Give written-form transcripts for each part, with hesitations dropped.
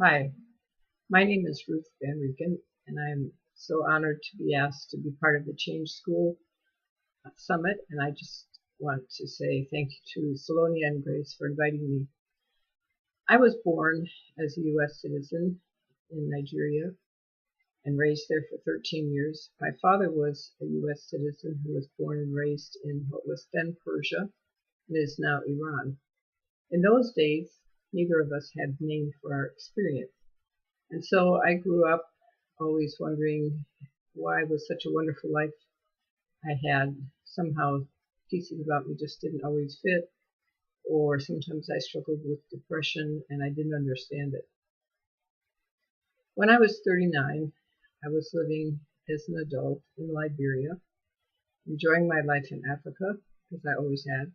Hi, my name is Ruth Van Reken, and I'm so honored to be asked to be part of the Change School Summit. And I just want to say thank you to Salonia and Grace for inviting me. I was born as a U.S. citizen in Nigeria and raised there for 13 years. My father was a U.S. citizen who was born and raised in what was then Persia and is now Iran. In those days, neither of us had a name for our experience. And so I grew up always wondering why was such a wonderful life I had. Somehow pieces about me just didn't always fit, or sometimes I struggled with depression and I didn't understand it. When I was 39, I was living as an adult in Liberia, enjoying my life in Africa, as I always had,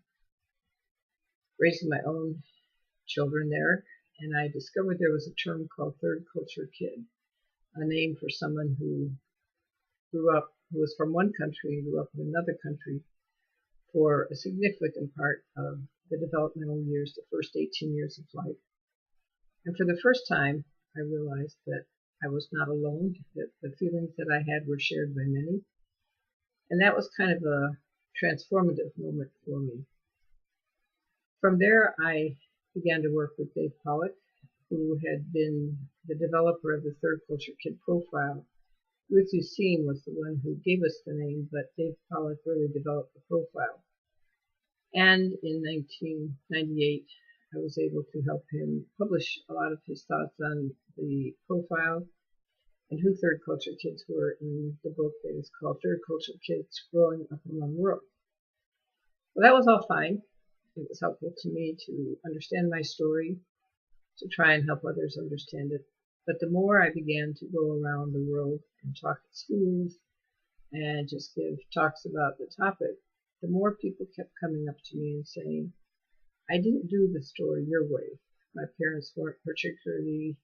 raising my own children there, and I discovered there was a term called third culture kid, a name for someone who was from one country and grew up in another country for a significant part of the developmental years, the first 18 years of life. And for the first time, I realized that I was not alone, that the feelings that I had were shared by many. And that was kind of a transformative moment for me. From there, I began to work with Dave Pollock, who had been the developer of the Third Culture Kid profile. Ruth was the one who gave us the name, but Dave Pollock really developed the profile. And in 1998, I was able to help him publish a lot of his thoughts on the profile and who third culture kids were in the book that is called Third Culture Kids Growing Up Among World. Well, that was all fine. It was helpful to me to understand my story, to try and help others understand it. But the more I began to go around the world and talk at schools and just give talks about the topic, the more people kept coming up to me and saying, I didn't do the story your way. My parents weren't particularly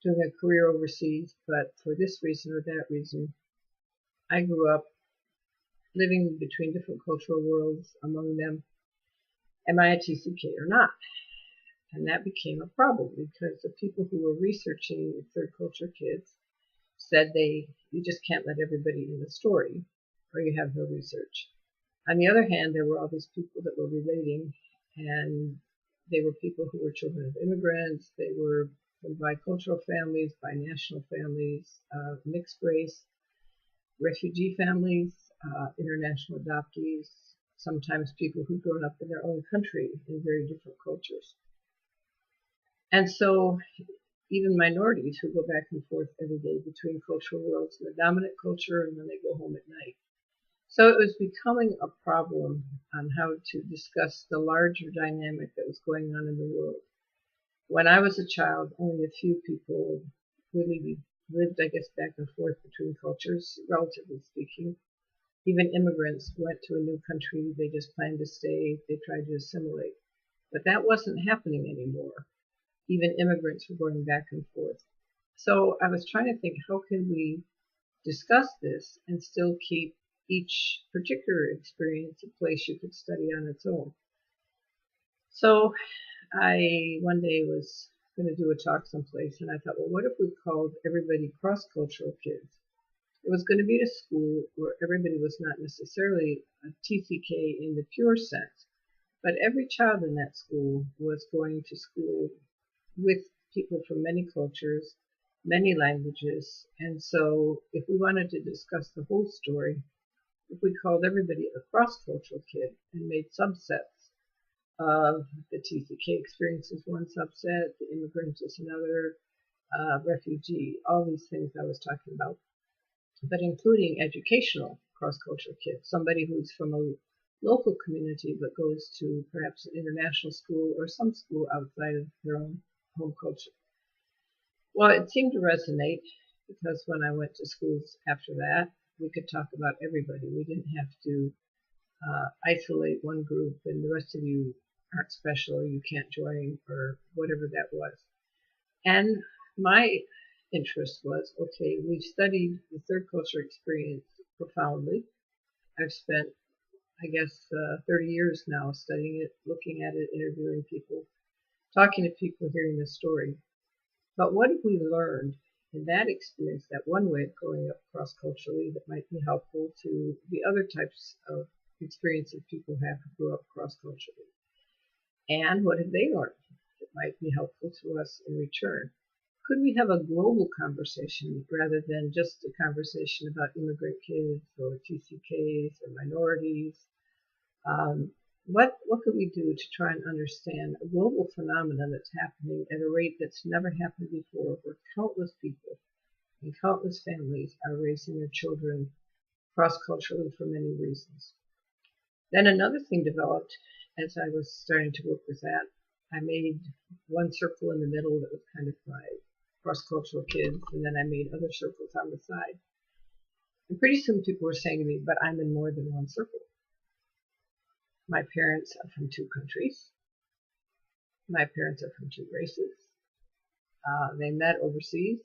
doing a career overseas, but for this reason or that reason, I grew up living between different cultural worlds. Among them, am I a TCK or not? And that became a problem because the people who were researching third culture kids said you just can't let everybody in the story or you have no research. On the other hand, there were all these people that were relating, and they were people who were children of immigrants, they were from bicultural families, binational families, mixed race, refugee families, international adoptees, sometimes people who've grown up in their own country in very different cultures. And so even minorities who go back and forth every day between cultural worlds, the dominant culture and when they go home at night. So it was becoming a problem on how to discuss the larger dynamic that was going on in the world. When I was a child, only a few people really lived, I guess, back and forth between cultures, relatively speaking. Even immigrants went to a new country, they just planned to stay, they tried to assimilate. But that wasn't happening anymore. Even immigrants were going back and forth. So I was trying to think, how can we discuss this and still keep each particular experience a place you could study on its own? So I one day was going to do a talk someplace, and I thought, well, what if we called everybody cross-cultural kids? It was going to be a school where everybody was not necessarily a TCK in the pure sense, but every child in that school was going to school with people from many cultures, many languages, and so if we wanted to discuss the whole story, if we called everybody a cross-cultural kid and made subsets of the TCK experience is one subset, the immigrant is another, refugee, all these things I was talking about, but including educational cross-cultural kids, somebody who's from a local community but goes to perhaps an international school or some school outside of their own home culture. Well, it seemed to resonate because when I went to schools after that, we could talk about everybody. We didn't have to isolate one group and the rest of you aren't special, you can't join, or whatever that was. And my interest was, okay, we've studied the third culture experience profoundly. I've spent, I guess, 30 years now studying it, looking at it, interviewing people, talking to people, hearing the story. But what have we learned in that experience, that one way of growing up cross-culturally that might be helpful to the other types of experiences people have who grew up cross-culturally? And what have they learned that might be helpful to us in return? Could we have a global conversation rather than just a conversation about immigrant kids or TCKs or minorities? What could we do to try and understand a global phenomenon that's happening at a rate that's never happened before, where countless people and countless families are raising their children cross-culturally for many reasons? Then another thing developed as I was starting to work with that. I made one circle in the middle that was kind of my cross-cultural kids, and then I made other circles on the side. And pretty soon people were saying to me, but I'm in more than one circle. My parents are from 2 countries. My parents are from 2 races. They met overseas.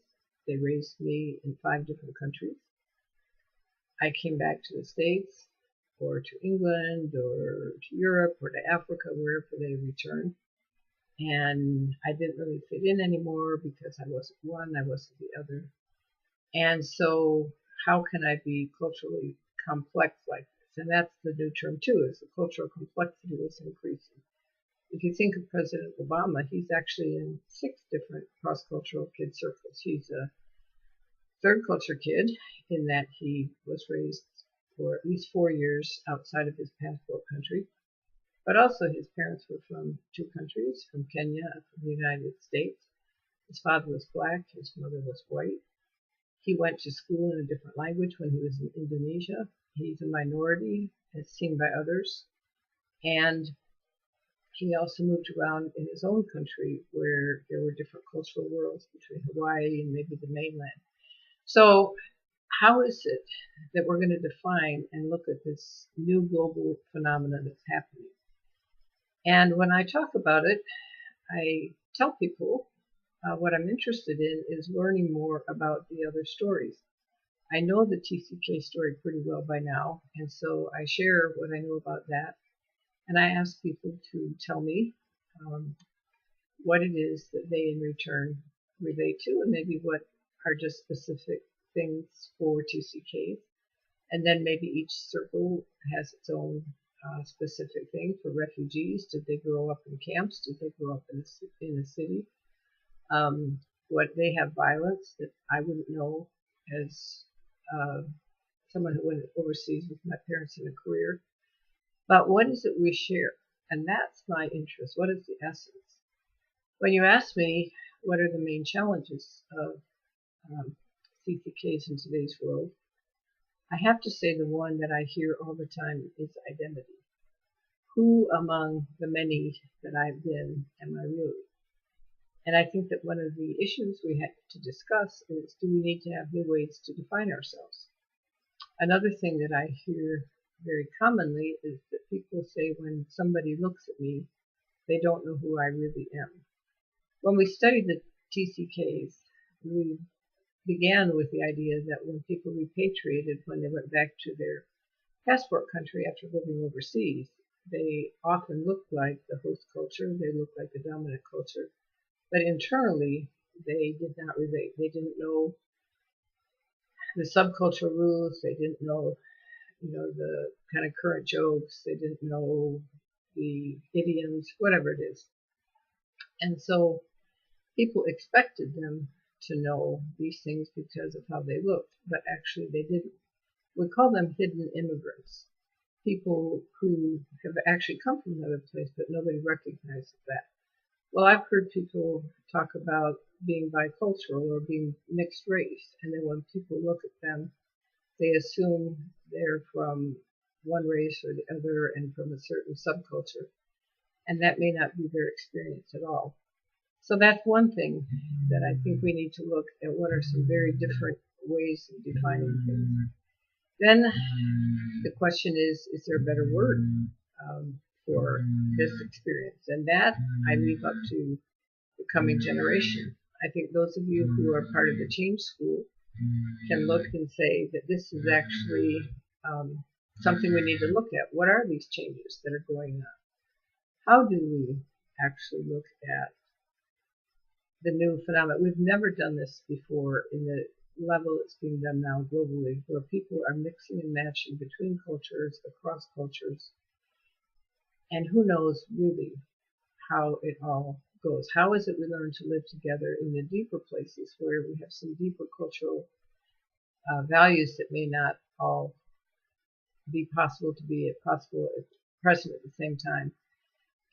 They raised me in 5 different countries. I came back to the States, or to England, or to Europe, or to Africa, wherever they returned. And I didn't really fit in anymore because I wasn't one, I wasn't the other. And so how can I be culturally complex like this? And that's the new term too, is the cultural complexity was increasing. If you think of President Obama, he's actually in 6 different cross-cultural kid circles. He's a third culture kid in that he was raised for at least 4 years outside of his passport country. But also his parents were from 2 countries, from Kenya and from the United States. His father was black, his mother was white. He went to school in a different language when he was in Indonesia. He's a minority, as seen by others. And he also moved around in his own country where there were different cultural worlds between Hawaii and maybe the mainland. So how is it that we're going to define and look at this new global phenomenon that's happening? And when I talk about it, I tell people what I'm interested in is learning more about the other stories. I know the TCK story pretty well by now, and so I share what I know about that. And I ask people to tell me what it is that they in return relate to, and maybe what are just specific things for TCKs. And then maybe each circle has its own specific thing. For refugees, did they grow up in camps? Did they grow up in a city? What they have violence that I wouldn't know as someone who went overseas with my parents in a career. But what is it we share? And that's my interest. What is the essence? When you ask me what are the main challenges of CCKs in today's world, I have to say the one that I hear all the time is identity. Who among the many that I've been am I really? And I think that one of the issues we have to discuss is, do we need to have new ways to define ourselves? Another thing that I hear very commonly is that people say when somebody looks at me, they don't know who I really am. When we studied the TCKs, we began with the idea that when people repatriated, when they went back to their passport country after living overseas, they often looked like the host culture, they looked like the dominant culture, but internally they did not relate. They didn't know the subcultural rules, they didn't know, the kind of current jokes, they didn't know the idioms, whatever it is. And so people expected them to know these things because of how they looked, but actually they didn't. We call them hidden immigrants, people who have actually come from another place, but nobody recognizes that. Well, I've heard people talk about being bicultural or being mixed race, and then when people look at them, they assume they're from one race or the other and from a certain subculture, and that may not be their experience at all. So that's one thing that I think we need to look at. What are some very different ways of defining things? Then the question is there a better word for this experience? And that I leave up to the coming generation. I think those of you who are part of the Change School can look and say that this is actually something we need to look at. What are these changes that are going on? How do we actually look at the new phenomenon. We've never done this before in the level it's being done now globally, where people are mixing and matching between cultures, across cultures, and who knows really how it all goes. How is it we learn to live together in the deeper places where we have some deeper cultural values that may not all be possible to be present at the same time,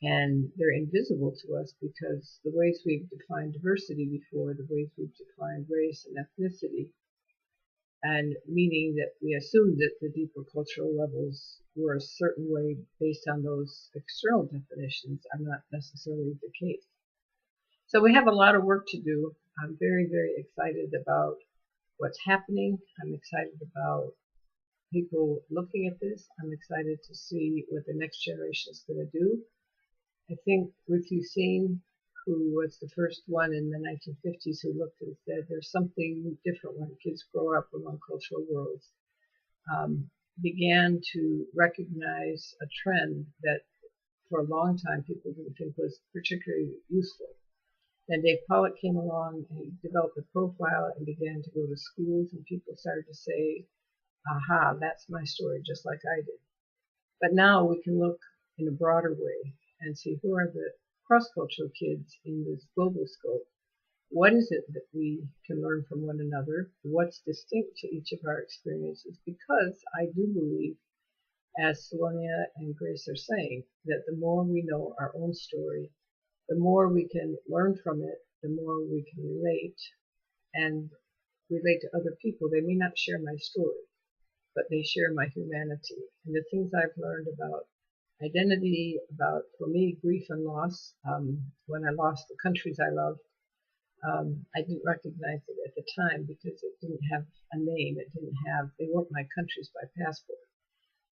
and they're invisible to us because the ways we've defined diversity before, the ways we've defined race and ethnicity, and meaning that we assumed that the deeper cultural levels were a certain way based on those external definitions, are not necessarily the case. So we have a lot of work to do. I'm very, very excited about what's happening. I'm excited about people looking at this. I'm excited to see what the next generation is going to do. I think Ruth Van, who was the first one in the 1950s who looked and said there's something different when kids grow up among cultural worlds, began to recognize a trend that for a long time people didn't think was particularly useful. Then Dave Pollock came along and he developed a profile and began to go to schools, and people started to say, aha, that's my story, just like I did. But now we can look in a broader way and see who are the cross-cultural kids in this global scope. What is it that we can learn from one another? What's distinct to each of our experiences? Because I do believe, as Salonia and Grace are saying, that the more we know our own story, the more we can learn from it, the more we can relate and relate to other people. They may not share my story, but they share my humanity. And the things I've learned about identity, about, for me, grief and loss. When I lost the countries I loved, I didn't recognize it at the time because it didn't have a name. They weren't my countries by passport.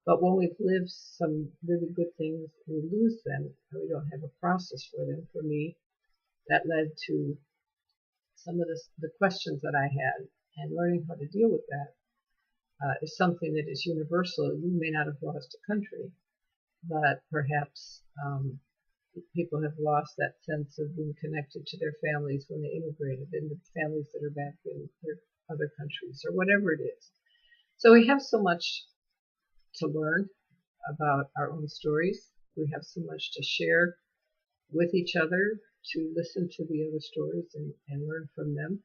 But when we've lived some really good things and we lose them, and we don't have a process for them, for me, that led to some of the questions that I had, and learning how to deal with that is something that is universal. You may not have lost a country, but perhaps people have lost that sense of being connected to their families when they immigrated, and the families that are back in their other countries, or whatever it is. So we have so much to learn about our own stories. We have so much to share with each other, to listen to the other stories and learn from them.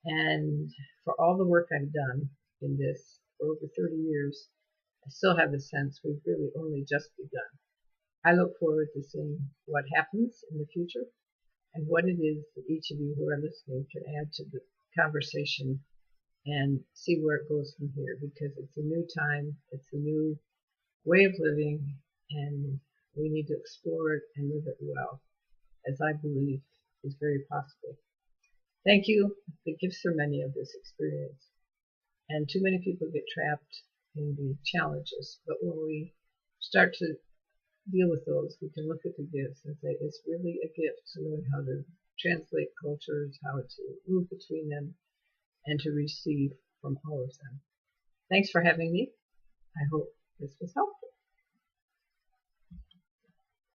And for all the work I've done in this for over 30 years, I still have the sense we've really only just begun. I look forward to seeing what happens in the future and what it is that each of you who are listening can add to the conversation and see where it goes from here, because it's a new time, it's a new way of living, and we need to explore it and live it well, as I believe is very possible. Thank you. The gifts are many of this experience, and too many people get trapped in the challenges, but when we start to deal with those, we can look at the gifts and say it's really a gift to learn how to translate cultures, how to move between them, and to receive from all of them. Thanks for having me. I hope this was helpful.